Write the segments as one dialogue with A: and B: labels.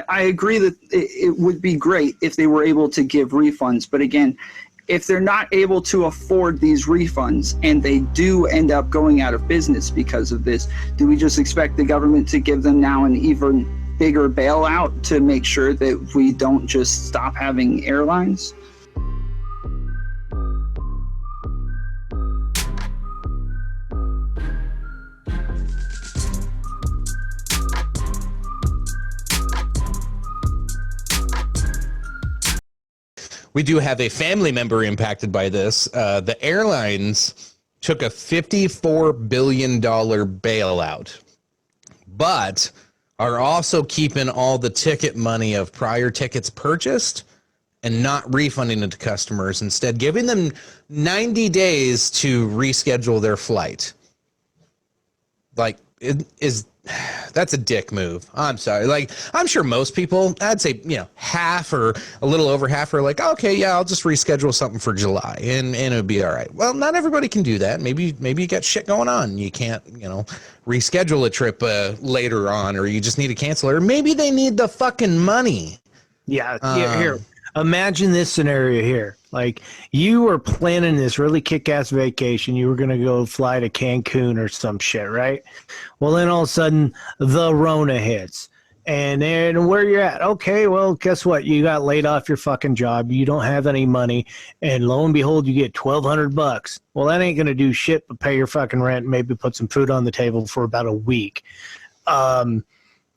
A: I agree that it would be great if they were able to give refunds. But again, if they're not able to afford these refunds and they do end up going out of business because of this, do we just expect the government to give them now an even bigger bailout to make sure that we don't just stop having airlines?
B: We do have a family member impacted by this. The airlines took a $54 billion bailout, but are also keeping all the ticket money of prior tickets purchased and not refunding it to customers, instead giving them 90 days to reschedule their flight. Like, that's a dick move. I'm sorry. Like, I'm sure most people, I'd say, half or a little over half are like, okay, yeah, I'll just reschedule something for July and it'll be all right. Well, not everybody can do that. Maybe you got shit going on. You can't, reschedule a trip later on, or you just need to cancel it, or maybe they need the fucking money.
C: Yeah. Here, imagine this scenario here. Like, you were planning this really kick-ass vacation. You were going to go fly to Cancun or some shit, right? Well, then all of a sudden, the Rona hits. And then where you're at? Okay, well, guess what? You got laid off your fucking job. You don't have any money. And lo and behold, you get $1,200. Well, that ain't going to do shit but pay your fucking rent and maybe put some food on the table for about a week.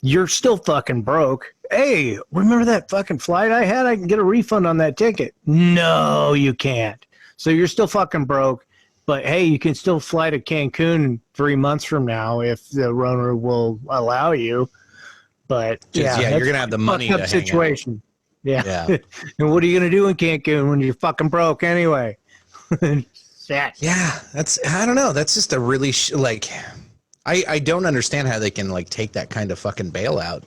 C: You're still fucking broke. Hey, remember that fucking flight I had? I can get a refund on that ticket. No, you can't. So you're still fucking broke. But hey, you can still fly to Cancun 3 months from now if the Rona will allow you. But
B: you're gonna have the money to
C: situation. Hang out. Yeah. And what are you gonna do in Cancun when you're fucking broke anyway?
B: Yeah, I don't know. That's just a really I don't understand how they can take that kind of fucking bailout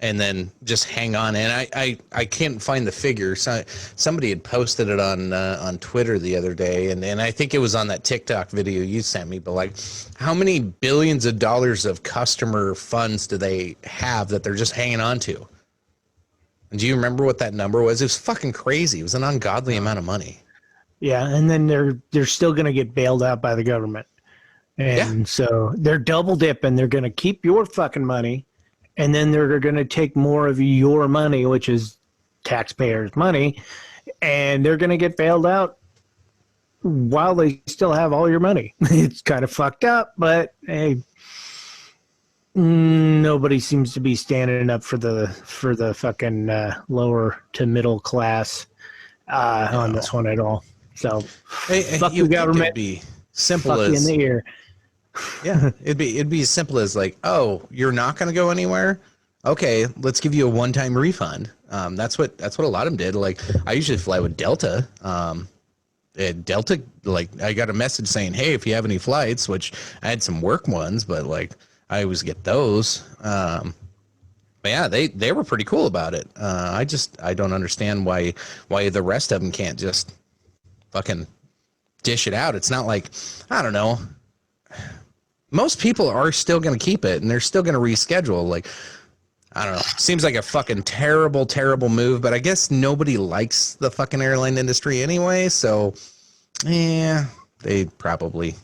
B: and then just hang on. And I can't find the figure. So somebody had posted it on Twitter the other day, and I think it was on that TikTok video you sent me. But how many billions of dollars of customer funds do they have that they're just hanging on to? And do you remember what that number was? It was fucking crazy. It was an ungodly amount of money.
C: Yeah, and then they're still going to get bailed out by the government. And so they're double dipping. They're going to keep your fucking money, and then they're going to take more of your money, which is taxpayers' money, and they're going to get bailed out while they still have all your money. It's kind of fucked up, but hey, nobody seems to be standing up for the fucking lower to middle class on this one at all. So fuck the government.
B: It'd be simple as
C: in the ear.
B: Yeah, it'd be as simple as oh, you're not going to go anywhere? Okay, let's give you a one-time refund. That's what a lot of them did. I usually fly with Delta. Delta, I got a message saying, hey, if you have any flights, which I had some work ones, but I always get those. But yeah, they were pretty cool about it. I don't understand why the rest of them can't just fucking dish it out. It's not I don't know. Most people are still going to keep it, and they're still going to reschedule. I don't know. Seems like a fucking terrible, terrible move, but I guess nobody likes the fucking airline industry anyway, so yeah, they probably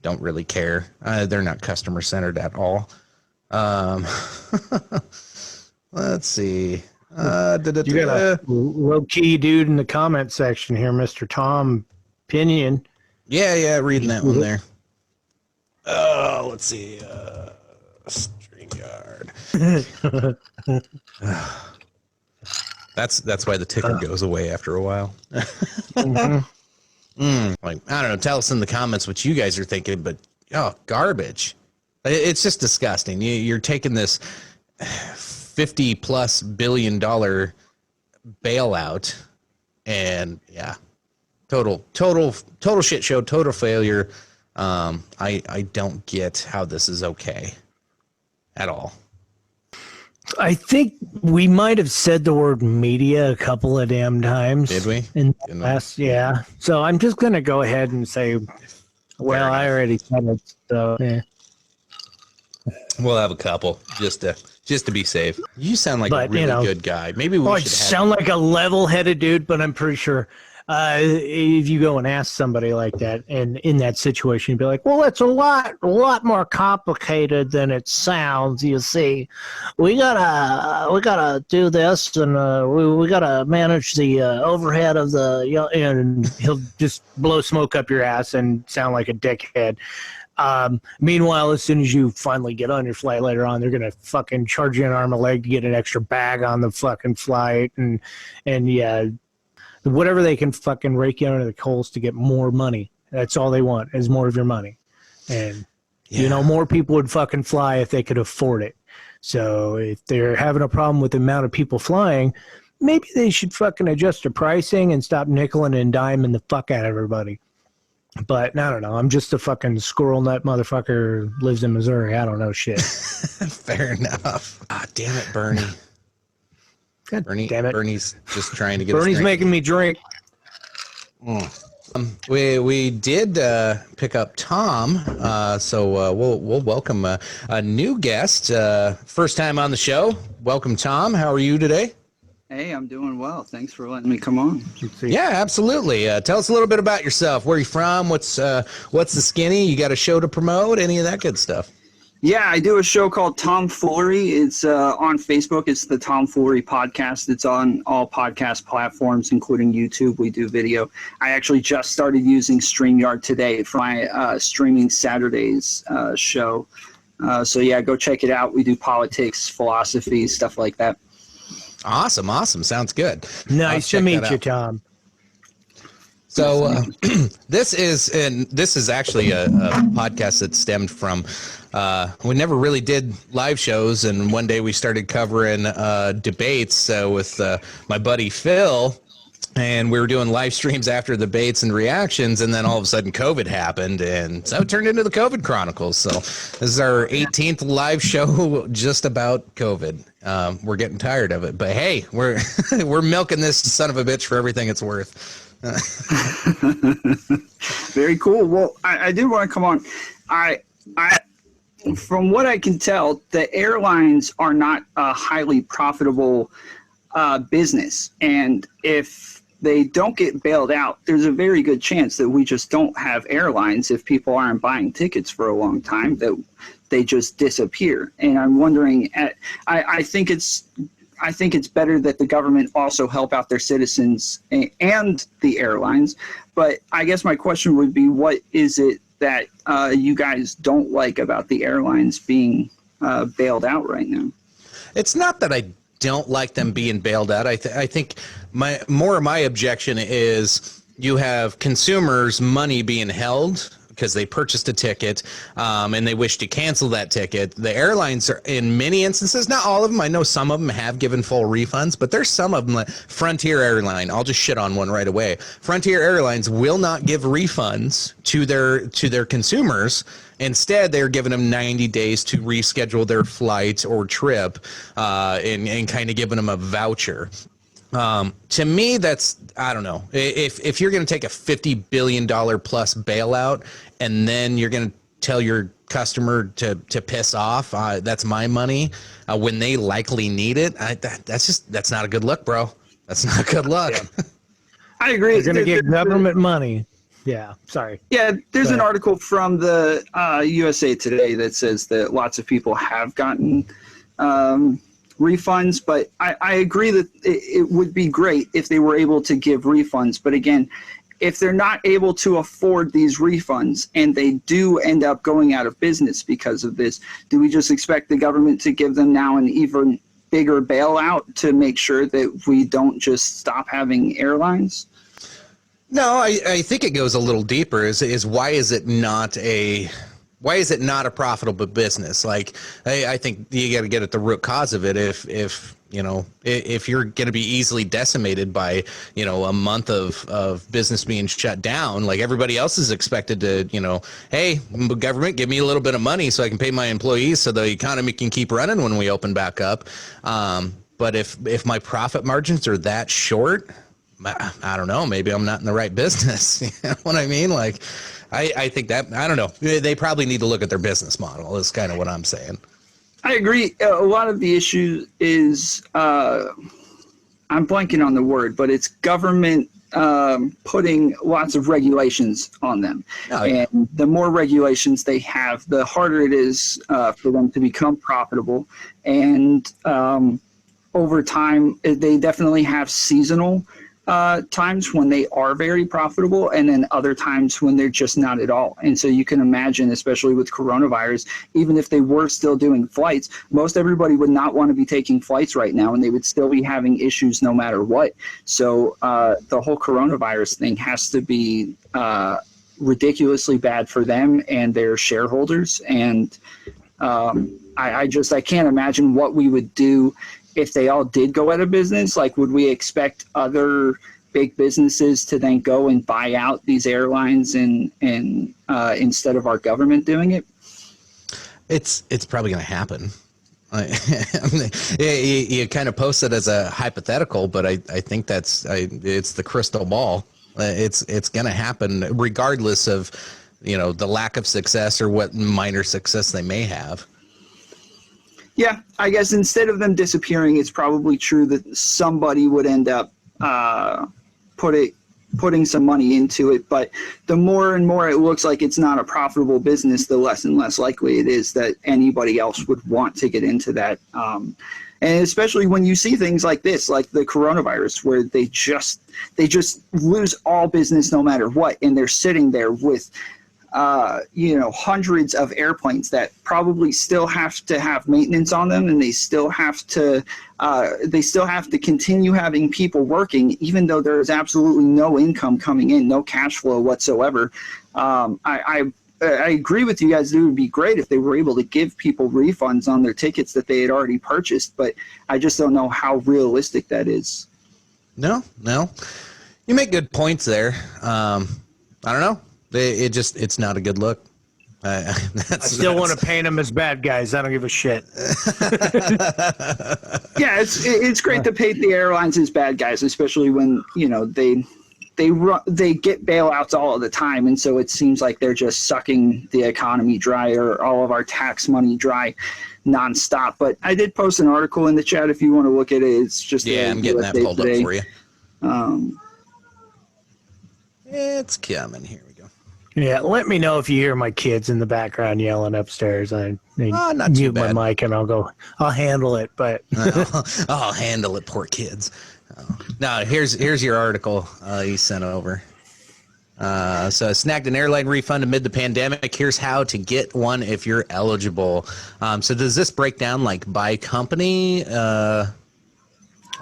B: don't really care. They're not customer-centered at all. Let's see.
C: You got a low-key dude in the comment section here, Mr. Tom Pinion.
B: Yeah, reading that one there. Let's see. StreamYard. That's why the ticker goes away after a while. I don't know. Tell us in the comments what you guys are thinking, but garbage. It's just disgusting. You're taking this $50+ billion bailout, and yeah, total shit show, total failure. I don't get how this is okay at all.
C: I think we might have said the word media a couple of damn times.
B: Did we?
C: In the last, yeah. So I'm just going to go ahead and say, well, I already said it. So, yeah.
B: We'll have a couple just to be safe. You sound like a
C: But,
B: really good guy. Maybe we
C: I
B: should have.
C: sound like a level-headed dude, but I'm pretty sure if you go and ask somebody like that, and in that situation, you'd be like, "Well, it's a lot more complicated than it sounds." You see, we gotta do this, and we gotta manage the overhead of the, and he'll just blow smoke up your ass and sound like a dickhead. Meanwhile, as soon as you finally get on your flight later on, they're gonna fucking charge you an arm and a leg to get an extra bag on the fucking flight, and yeah, whatever they can fucking rake you under the coals to get more money. That's all they want is more of your money, and more people would fucking fly if they could afford it. So if they're having a problem with the amount of people flying, maybe they should fucking adjust their pricing and stop nickeling and diming the fuck out of everybody. But I don't know. I'm just a fucking squirrel nut motherfucker who lives in Missouri. I don't know shit.
B: Fair enough. Ah, damn it, Bernie.
C: God
B: Bernie,
C: damn it.
B: Bernie's just trying to get.
C: Bernie's making me drink.
B: We did pick up Tom, so we'll welcome a new guest. First time on the show. Welcome, Tom. How are you today?
A: Hey, I'm doing well. Thanks for letting me come on.
B: Yeah, absolutely. Tell us a little bit about yourself. Where are you from? What's the skinny? You got a show to promote? Any of that good stuff?
A: Yeah, I do a show called Tom Foolery. It's on Facebook. It's the Tom Foolery podcast. It's on all podcast platforms, including YouTube. We do video. I actually just started using StreamYard today for my Streaming Saturdays show. So yeah, go check it out. We do politics, philosophy, stuff like that.
B: Awesome. Sounds good.
C: Nice to meet you, Tom.
B: So this is actually a podcast that stemmed from we never really did live shows, and one day we started covering debates with my buddy Phil, and we were doing live streams after the debates and reactions, and then all of a sudden COVID happened, and so it turned into the COVID Chronicles. So this is our 18th live show just about COVID. We're getting tired of it, but hey, we're we're milking this son of a bitch for everything it's worth.
A: Very cool. Well, I did want to come on. I from what I can tell, the airlines are not a highly profitable business, and if they don't get bailed out, there's a very good chance that we just don't have airlines if people aren't buying tickets for a long time, that they just disappear. And I'm wondering, I think it's better that the government also help out their citizens and the airlines. But I guess my question would be, what is it that you guys don't like about the airlines being bailed out right now?
B: It's not that I don't like them being bailed out. I think my objection is you have consumers' money being held because they purchased a ticket and they wish to cancel that ticket. The airlines are, in many instances, not all of them, I know some of them have given full refunds, but there's some of them, like Frontier Airline, I'll just shit on one right away. Frontier Airlines will not give refunds to their consumers. Instead, they're giving them 90 days to reschedule their flight or trip and kind of giving them a voucher. To me, that's, I don't know. If you're going to take a $50 billion plus bailout and then you're going to tell your customer to piss off, that's my money when they likely need it. That's not a good look, bro. That's not good luck.
A: Yeah. I agree.
C: You're going to get government money. Yeah, sorry.
A: Yeah, there's an article from the USA Today that says that lots of people have gotten refunds, but I agree that it would be great if they were able to give refunds. But again, if they're not able to afford these refunds and they do end up going out of business because of this, do we just expect the government to give them now an even bigger bailout to make sure that we don't just stop having airlines?
B: No, I think it goes a little deeper. Is why is it not a profitable business? Like, I think you got to get at the root cause of it. If you're going to be easily decimated by a month of business being shut down, like everybody else is expected to, hey, government, give me a little bit of money so I can pay my employees so the economy can keep running when we open back up. But if my profit margins are that short, I don't know, maybe I'm not in the right business. You know what I mean? Like, I think that, I don't know. They probably need to look at their business model is kind of what I'm saying.
A: I agree. A lot of the issue is, I'm blanking on the word, but it's government putting lots of regulations on them.
B: Oh, yeah.
A: And the more regulations they have, the harder it is for them to become profitable. And over time, they definitely have seasonal times when they are very profitable, and then other times when they're just not at all. And so you can imagine, especially with coronavirus, even if they were still doing flights, most everybody would not want to be taking flights right now, and they would still be having issues no matter what. So the whole coronavirus thing has to be ridiculously bad for them and their shareholders. And I can't imagine what we would do if they all did go out of business. Like, would we expect other big businesses to then go and buy out these airlines and instead of our government doing it?
B: It's probably going to happen. You kind of post it as a hypothetical, but I think it's the crystal ball. It's going to happen regardless of, the lack of success or what minor success they may have.
A: Yeah, I guess instead of them disappearing, it's probably true that somebody would end up putting some money into it. But the more and more it looks like it's not a profitable business, the less and less likely it is that anybody else would want to get into that. And especially when you see things like this, like the coronavirus, where they just lose all business no matter what, and they're sitting there with hundreds of airplanes that probably still have to have maintenance on them, and they still have to continue having people working, even though there is absolutely no income coming in, no cash flow whatsoever. I agree with you guys. It would be great if they were able to give people refunds on their tickets that they had already purchased, but I just don't know how realistic that is.
B: No, you make good points there. I don't know. It's not a good look.
C: I still want to paint them as bad guys. I don't give a shit.
A: Yeah, it's great to paint the airlines as bad guys, especially when they get bailouts all of the time, and so it seems like they're just sucking the economy dry or all of our tax money dry nonstop. But I did post an article in the chat if you want to look at it. It's just
B: I'm getting that pulled up for you. It's coming. Here we go.
C: Yeah, let me know if you hear my kids in the background yelling upstairs. I
B: not
C: mute
B: too bad.
C: my mic and I'll handle it. But
B: I'll handle it, poor kids. Now here's your article you sent over. So I snagged an airline refund amid the pandemic. Here's how to get one if you're eligible. So does this break down like by company,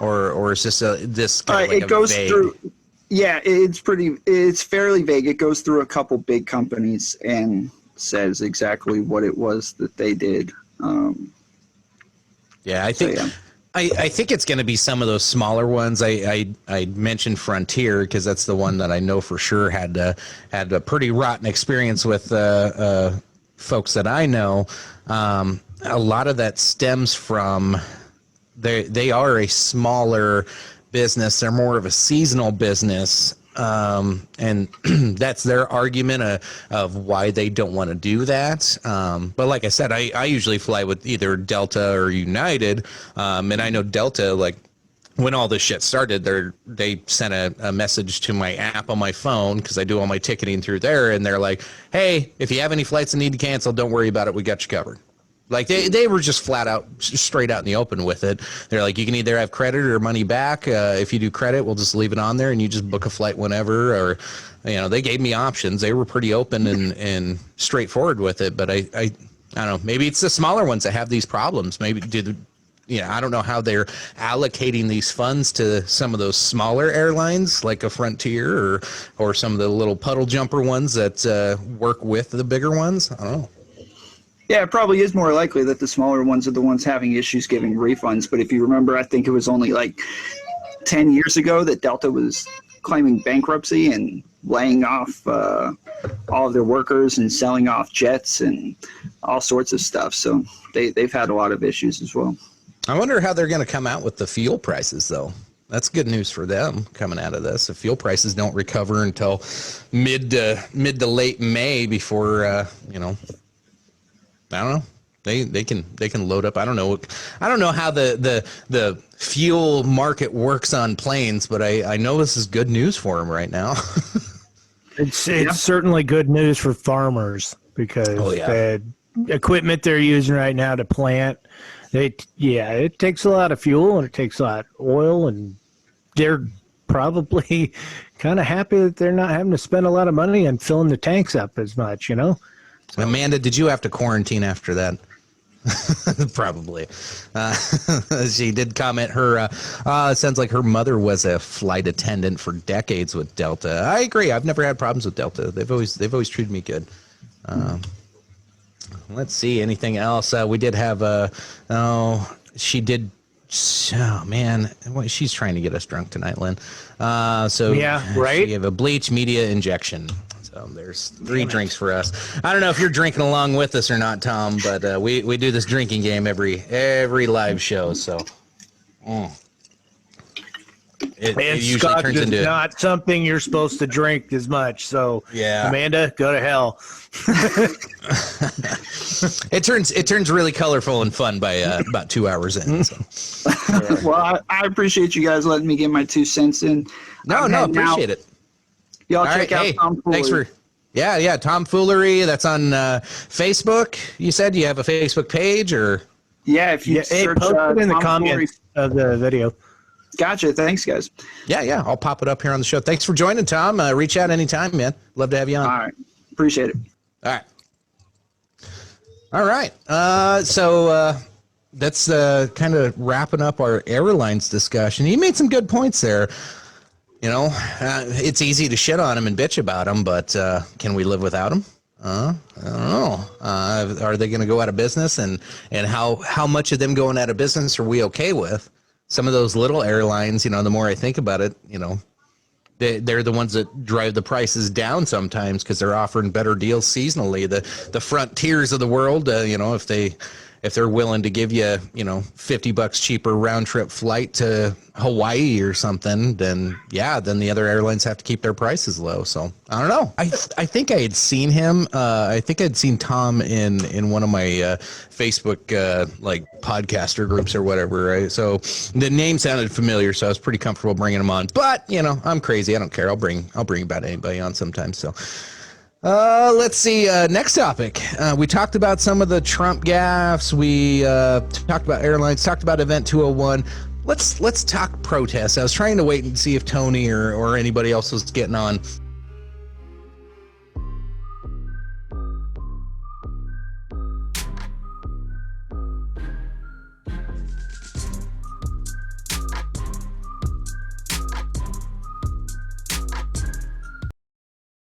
B: or is this kind of like
A: it goes
B: vague?
A: through? Yeah, it's fairly vague. It goes through a couple big companies and says exactly what it was that they did.
B: Yeah, I think.
A: So, yeah.
B: I think it's going to be some of those smaller ones. I mentioned Frontier because that's the one that I know for sure had a pretty rotten experience with folks that I know. A lot of that stems from they are a smaller business. They're more of a seasonal business. And that's their argument of why they don't want to do that. But like I said, I usually fly with either Delta or United. And I know Delta, like when all this shit started, they sent a message to my app on my phone because I do all my ticketing through there. And they're like, hey, if you have any flights that need to cancel, don't worry about it. We got you covered. Like they were just flat out, straight out in the open with it. They're like, you can either have credit or money back. If you do credit, we'll just leave it on there and you just book a flight whenever. Or, they gave me options. They were pretty open and straightforward with it. But I don't know. Maybe it's the smaller ones that have these problems. Maybe I don't know how they're allocating these funds to some of those smaller airlines like a Frontier or some of the little puddle jumper ones that work with the bigger ones. I don't know.
A: Yeah, it probably is more likely that the smaller ones are the ones having issues giving refunds. But if you remember, I think it was only like 10 years ago that Delta was claiming bankruptcy and laying off all of their workers and selling off jets and all sorts of stuff. So they've had a lot of issues as well.
B: I wonder how they're going to come out with the fuel prices, though. That's good news for them coming out of this. If fuel prices don't recover until mid to late May before, I don't know. They can load up. I don't know how the fuel market works on planes, but I know this is good news for them right now.
C: It's certainly good news for farmers because the equipment they're using right now to plant, it takes a lot of fuel and it takes a lot of oil, and they're probably kind of happy that they're not having to spend a lot of money on filling the tanks up as much, you know?
B: So, Amanda, did you have to quarantine after that? Probably. She did comment it sounds like her mother was a flight attendant for decades with Delta. I agree. I've never had problems with Delta. They've always treated me good. Let's see, anything else? We did have she did. Oh man, she's trying to get us drunk tonight, Lynn. She gave a bleach media injection. So there's 3 drinks for us. I don't know if you're drinking along with us or not, Tom, but we do this drinking game every live show. So it usually
C: Scotch
B: turns into
C: not something you're supposed to drink as much. So
B: yeah,
C: Amanda, go to hell.
B: It turns really colorful and fun by about 2 hours in. So.
A: Well, I appreciate you guys letting me get my 2 cents in.
B: No, appreciate it.
A: Y'all check out Tom Foolery.
B: Thanks for Tom Foolery. That's on Facebook. You said you have a Facebook page, or
A: if you search
C: post it in the
A: Tom
C: comments of the video.
A: Gotcha. Thanks, guys.
B: Yeah. I'll pop it up here on the show. Thanks for joining, Tom. Reach out anytime, man. Love to have you on.
A: All right. Appreciate it.
B: All right. So that's kind of wrapping up our airlines discussion. He made some good points there. You know, it's easy to shit on them and bitch about them, but can we live without them? I don't know. Are they going to go out of business? And how much of them going out of business are we okay with? Some of those little airlines, you know, the more I think about it, you know, they're the ones that drive the prices down sometimes because they're offering better deals seasonally. The Frontiers of the world, you know, if they're willing to give you, you know, $50 cheaper round trip flight to Hawaii or something, then the other airlines have to keep their prices low. So I don't know. I think I had seen him. I think I'd seen Tom in one of my Facebook like podcaster groups or whatever. Right? So the name sounded familiar, so I was pretty comfortable bringing him on. But you know, I'm crazy. I don't care. I'll bring about anybody on sometimes. So. Let's see. Next topic. We talked about some of the Trump gaffes. We talked about airlines. Talked about Event 201. Let's talk protests. I was trying to wait and see if Tony or anybody else was getting on.